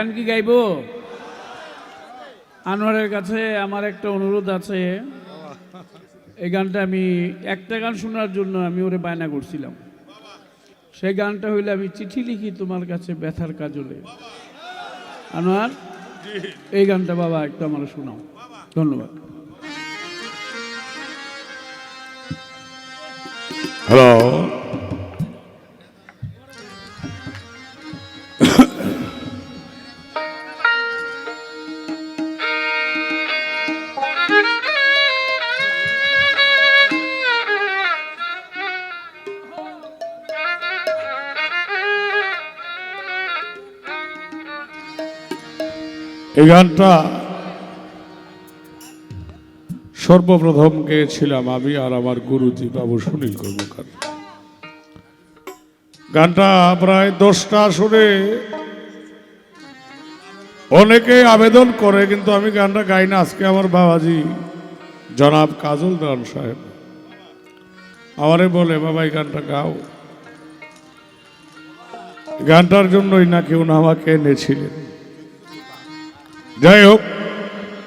গান কি গাইব? আনোয়ারের কাছে আমার একটা অনুরোধ আছে। এই গানটা আমি একটা গান শোনার জন্য আমি ওরে বায়না করছিলাম। সেই গানটা হইলে আমি চিঠি লিখি তোমার কাছে ব্যথার কাজলে। আনোয়ার, এই গানটা বাবা একটু আমার শোনাও। ধন্যবাদ। হ্যালো, এই গানটা সর্বপ্রথম গেয়েছিলাম আমি আর আমার গুরুজি বাবু সুনীল কর্মকার। গানটা প্রায় 10টা আসরে অনেকে আবেদন করে, কিন্তু আমি গানটা গাই না। আজকে আমার বাবাজি জনাব কাজল দান সাহেব আমারে বলে, বাবা এই গানটা গাও। গানটার জন্যই না কেউ না আমাকে এনেছিলেন। যাই হোক,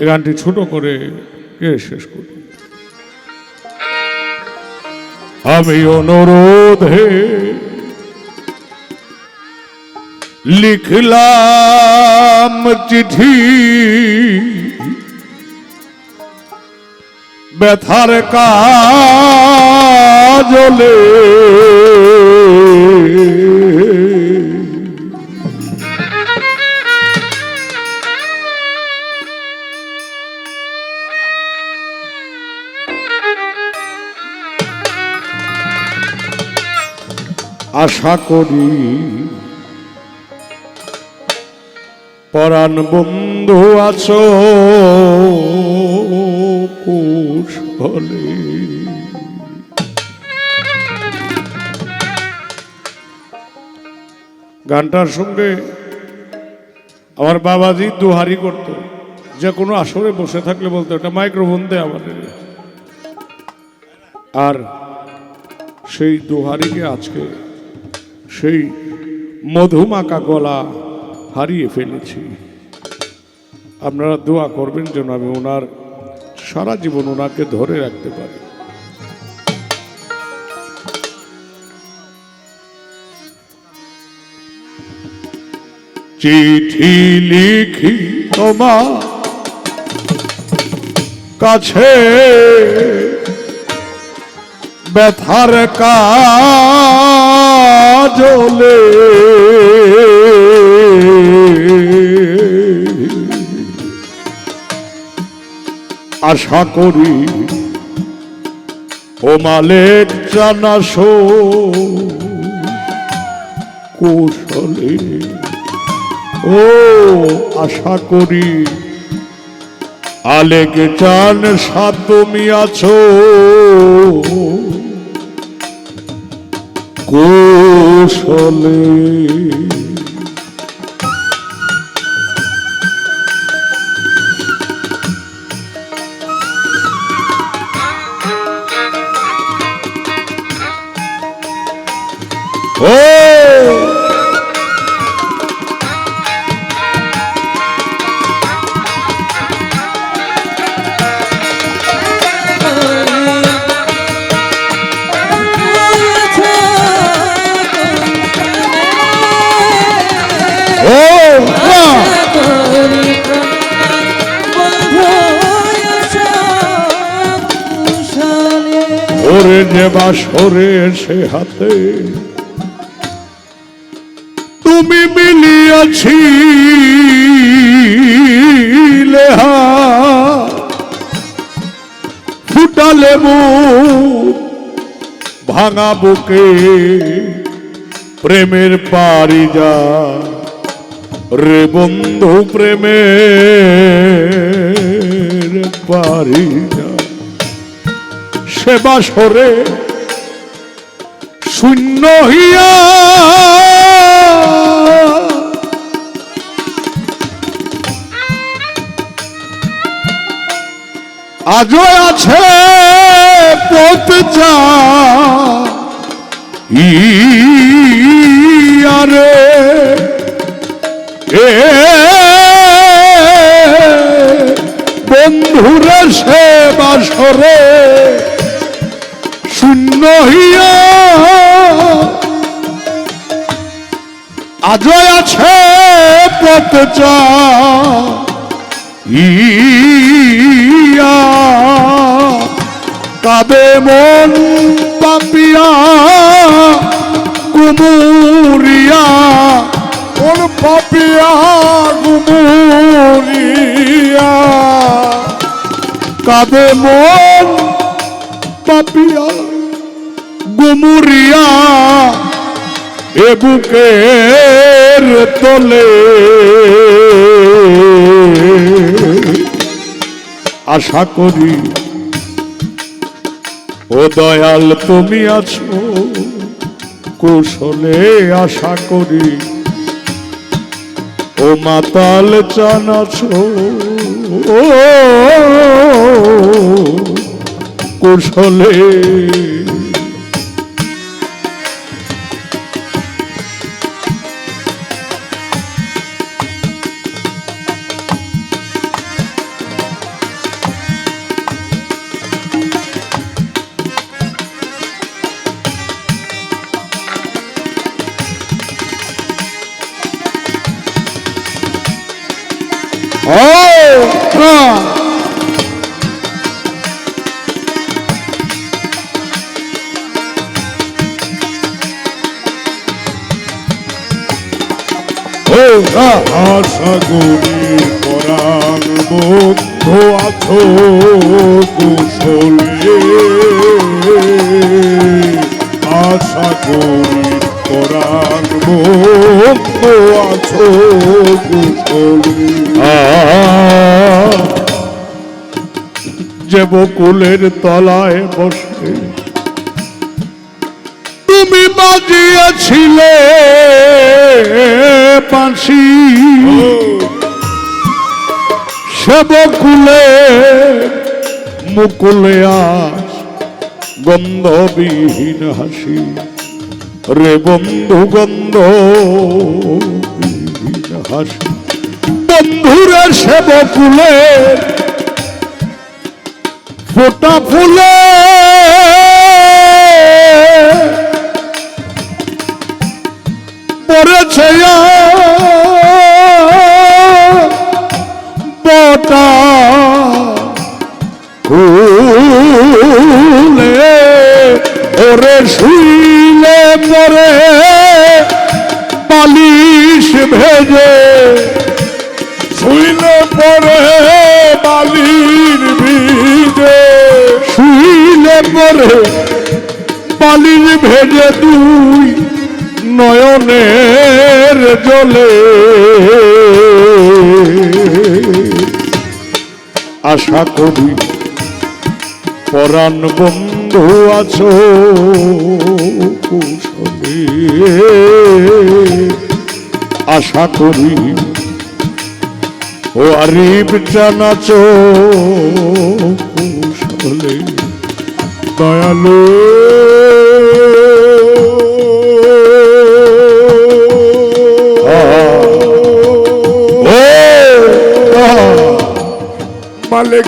এই গানটি ছোট করে কে শেষ করি। আমি অনুরোধে লিখলাম চিঠি, ব্যথার কাজলে আশা করি পরাণ বন্ধু আছো কুশলে। গানটার সঙ্গে আমার বাবাজি দুহারি করতো, যে কোনো আসরে বসে থাকলে বলতো এটা মাইক্রোফোন দে আমাদের। আর সেই দুহারিকে আজকে সেই মধুমাকা গলা হারিয়ে ফেলেছি। আপনারা দোয়া করবেন যেন আমি ওনার সারা জীবন ওনাকে ধরে রাখতে পারি। চিঠি লিখি তোমার কাছে ব্যথার কাজলে, আশা করি ও মালেক জানাসো কুশলে। ও আশা করি আলেক জান সাথ তুমি আছো কুশলে। ও ওরে যে বাসরে সে হাতে তুমি মিলিয়াছি লেহা, ফুটালে মুখ ভাঙা বুকে প্রেমের পারি যা রে বন্ধু, প্রেমের পারি যা। সে বাসরে শূন্য হইয়া আজও আছে পথ যা ইয়ারে এ বন্ধুরে সে বাসরে শূন্য হইয়া আজ আছে পথ ইয়া কাবে মন পাপিয়া কুমুরিয়া মন পাপিয়া কুমুরিয়া কাবে মন পাপিয়া গুমুরিয়া এ বুকের তলে আশা করি ও দয়াল তুমি আছো কুশলে আশা করি ও মাতাল চান আছো কুশলে আশা করি পরাণ বন্ধু আছো কুশলে আশা করি পরাণ বন্ধু আছো কুশলে যে বকুলের তলায় বসে তুমি বাজিয়েছিলে পাশি সে বকুলে মুকুলে আজ গন্ধবিহীন হাসি রে বন্ধু গন্ধবিহীন হাসি বন্ধুরে সে বকুলে ফোটা ফুলে পড়েছে বটা ফুলে ওরে শুইলে পরে বালিশ ভেজে শুইলে পরে বালির ভিজে শুইলে পরে বালির ভেজে তুই নয়নের জলে আশা করি পরাণ বন্ধু আছো কুশলে আশা করি ও আরিফ জানাচো কুশলে দয়ালু মালিক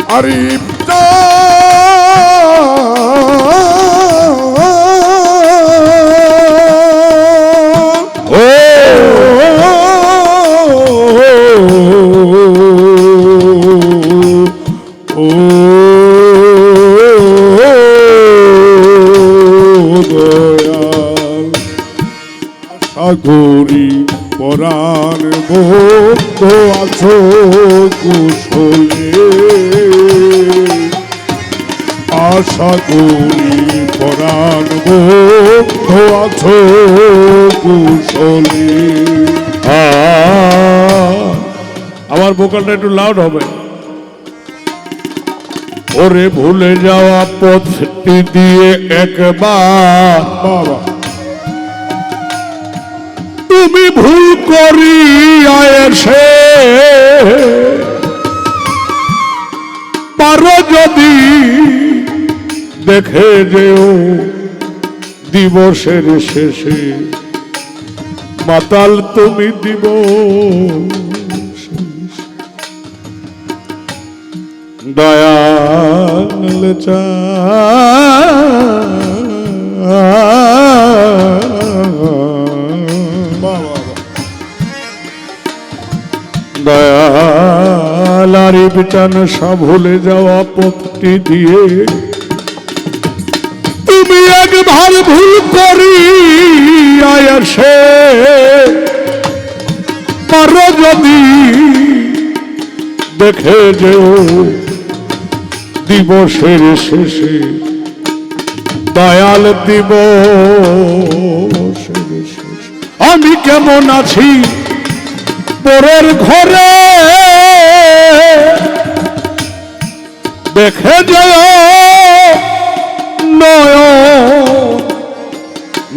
আরিফ গৌরী পরাণ বন্ধু আছো কুশলে আশা গৌরী পরাণ বন্ধু আছো কুশলে আমার ভোকালটা একটু লাউড হবে ওরে ভুলে যাওয়া পথটি দিয়ে একবার বাবা তুমি ভুল করিয়া এসে পারো যদি দেখে যেও দিবসের শেষে মাতাল তুমি দিবস দয়াল দয়াল আরিফ চান সব ভুলে যাওয়া পথটি দিয়ে তুমি একবার ভুল করি আয়াসে পারো যদি দেখে যেও দিবসের শেষে দয়াল দিবসের শেষে আমি কেমন আছি পরের ঘরে দেখে যেও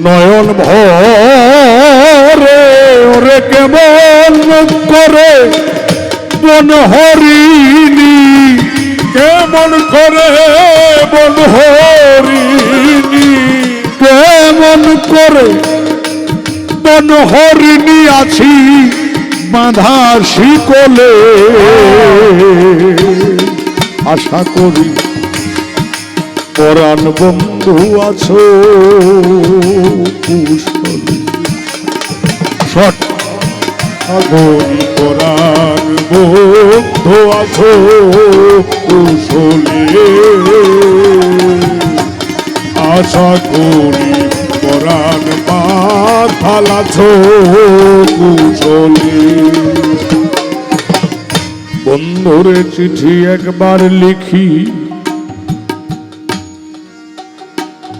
নয়ন ভরে ওরে কেমন করে বন হরিণী কেমন করে বন হরিণী কেমন করে বন হরিণী আছি বাঁধা শিকলে আশা করি পরাণ বন্ধু আছো কুশলী সাগরী পরাণ বন্ধু আছো কুশলী আশা করি পরাণ মাথাল আছো কুশলী বন্ধুরে চিঠি একবার লিখি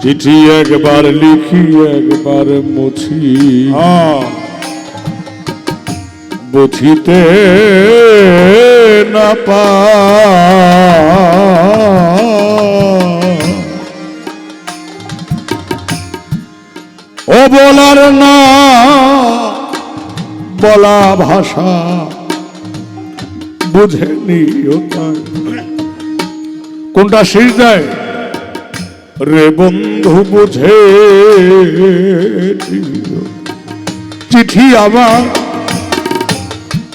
চিঠি একবার লিখি একবার মুছি বুঝিতে না পা ও বলার না বলা ভাষা বুঝেনি কোনটা শীষ দেয় রে বন্ধু বুঝে চিঠি আমার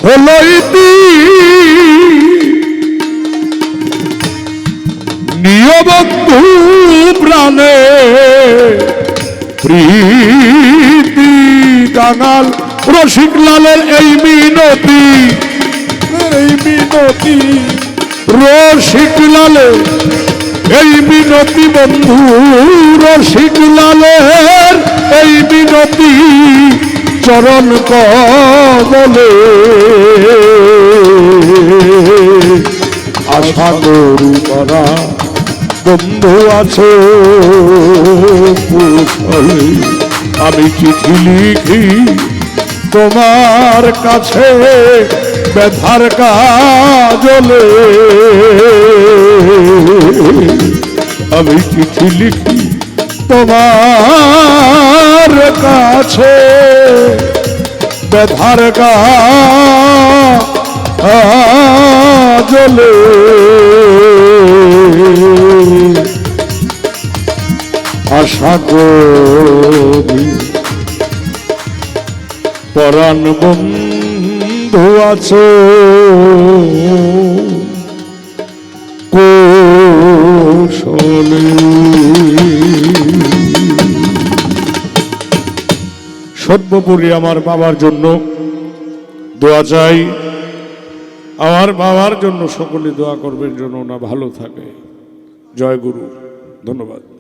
হলো ইতি নিয় বন্ধু প্রাণে প্রীতি কাঙাল রসিক লালের এই মিনতি রসিক লালের এই মিনতি বন্ধু রসিক লালের এই মিনতি চরণ কমলে আশা করি করা বন্ধু আছে কুশলী আমি চিঠি লিখি তোমার কাছে ব্যথার কাজলে আমি চিঠি লিখি তোমার কাছে ব্যথার কাজলে আশা করি পরাণ বন্ধু আছো কুশলী সর্বোপরি আমার বাবার জন্য দোয়া চাই আমার বাবার জন্য সকলে দোয়া করবেন যেন না ভালো থাকে জয় গুরু ধন্যবাদ।